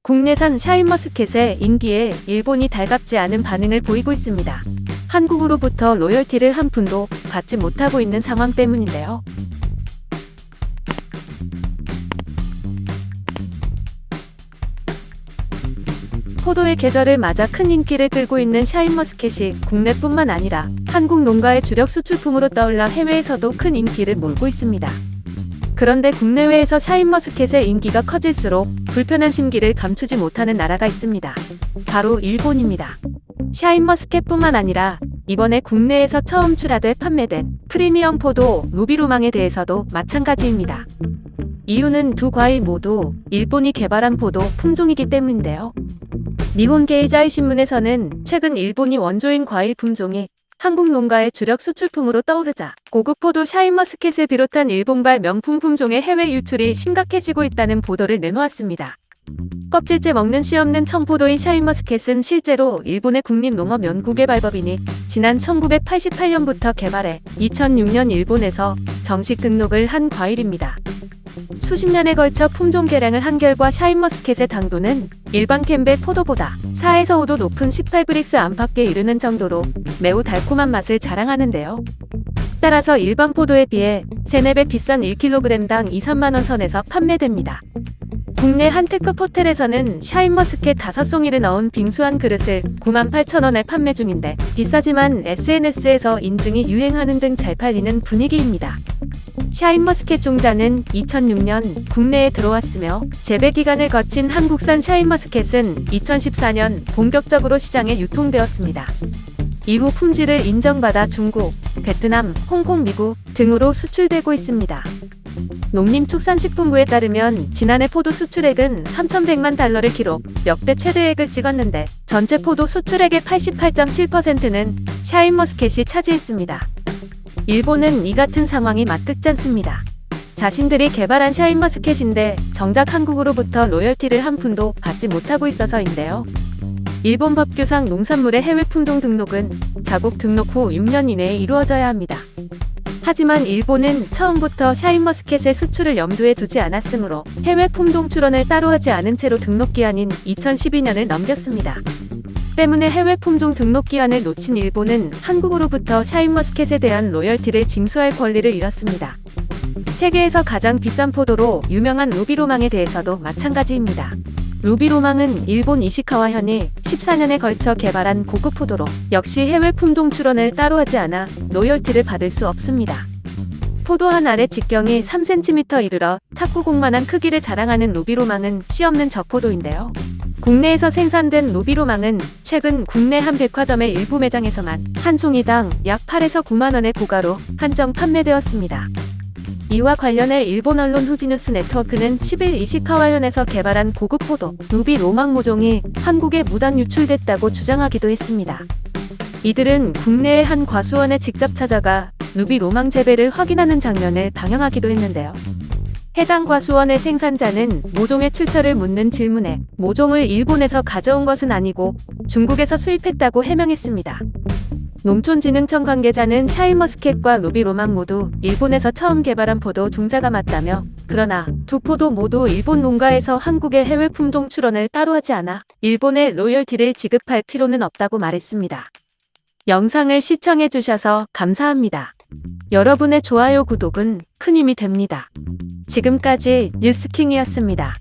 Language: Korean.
국내산 샤인머스켓의 인기에 일본이 달갑지 않은 반응을 보이고 있습니다. 한국으로부터 로열티를 한 푼도 받지 못하고 있는 상황 때문인데요. 포도의 계절을 맞아 큰 인기를 끌고 있는 샤인머스켓이 국내뿐만 아니라 한국 농가의 주력 수출품으로 떠올라 해외에서도 큰 인기를 몰고 있습니다. 그런데 국내외에서 샤인머스켓의 인기가 커질수록 불편한 심기를 감추지 못하는 나라가 있습니다. 바로 일본입니다. 샤인머스켓뿐만 아니라 이번에 국내에서 처음 출하돼 판매된 프리미엄 포도 루비로망에 대해서도 마찬가지입니다. 이유는 두 과일 모두 일본이 개발한 포도 품종이기 때문인데요. 니혼 게이자이 신문에서는 최근 일본이 원조인 과일 품종이 한국 농가의 주력 수출품으로 떠오르자 고급 포도 샤인머스켓을 비롯한 일본발 명품 품종의 해외 유출이 심각해지고 있다는 보도를 내놓았습니다. 껍질째 먹는 씨 없는 청포도인 샤인머스켓은 실제로 일본의 국립농업연구개발법인이 지난 1988년부터 개발해 2006년 일본에서 정식 등록을 한 과일입니다. 수십 년에 걸쳐 품종 개량을 한 결과 샤인머스켓의 당도는 일반 캔베 포도보다 4에서 5도 높은 18브릭스 안팎에 이르는 정도로 매우 달콤한 맛을 자랑하는데요. 따라서 일반 포도에 비해 3~4배 비싼 1kg당 2~3만원 선에서 판매됩니다. 국내 한 특급 호텔에서는 샤인머스켓 5송이를 넣은 빙수 한 그릇을 98,000원에 판매 중인데 비싸지만 SNS에서 인증이 유행하는 등 잘 팔리는 분위기입니다. 샤인머스켓 종자는 2006년 국내에 들어왔으며 재배 기간을 거친 한국산 샤인머스켓은 2014년 본격적으로 시장에 유통되었습니다. 이후 품질을 인정받아 중국, 베트남, 홍콩, 미국 등으로 수출되고 있습니다. 농림축산식품부에 따르면 지난해 포도 수출액은 3,100만 달러를 기록, 역대 최대액을 찍었는데 전체 포도 수출액의 88.7%는 샤인머스켓이 차지했습니다. 일본은 이 같은 상황이 맞득잖습니다. 자신들이 개발한 샤인머스켓인데 정작 한국으로부터 로열티를 한 푼도 받지 못하고 있어서인데요. 일본 법규상 농산물의 해외 품종 등록은 자국 등록 후 6년 이내에 이루어져야 합니다. 하지만 일본은 처음부터 샤인머스켓의 수출을 염두에 두지 않았으므로 해외 품종 출원을 따로 하지 않은 채로 등록기한인 2012년을 넘겼습니다. 때문에 해외 품종 등록기한을 놓친 일본은 한국으로부터 샤인머스켓에 대한 로열티를 징수할 권리를 잃었습니다. 세계에서 가장 비싼 포도로 유명한 루비로망에 대해서도 마찬가지입니다. 루비로망은 일본 이시카와 현이 14년에 걸쳐 개발한 고급 포도로 역시 해외 품종 출원을 따로 하지 않아 로열티를 받을 수 없습니다. 포도 한 알의 직경이 3cm 이르러 탁구공만한 크기를 자랑하는 루비로망은 씨 없는 적포도인데요. 국내에서 생산된 루비로망은 최근 국내 한 백화점의 일부 매장에서만 한 송이당 약 8에서 9만원의 고가로 한정 판매되었습니다. 이와 관련해 일본 언론 후지뉴스 네트워크는 10일 이시카와현에서 개발한 고급 포도 루비로망 모종이 한국에 무단 유출됐다고 주장하기도 했습니다. 이들은 국내의 한 과수원에 직접 찾아가 루비로망 재배를 확인하는 장면을 방영하기도 했는데요. 해당 과수원의 생산자는 모종의 출처를 묻는 질문에 모종을 일본에서 가져온 것은 아니고 중국에서 수입했다고 해명했습니다. 농촌진흥청 관계자는 샤인머스켓과 루비로망 모두 일본에서 처음 개발한 포도 종자가 맞다며 그러나 두 포도 모두 일본 농가에서 한국의 해외 품종 출원을 따로 하지 않아 일본에 로열티를 지급할 필요는 없다고 말했습니다. 영상을 시청해주셔서 감사합니다. 여러분의 좋아요, 구독은 큰 힘이 됩니다. 지금까지 뉴스킹이었습니다.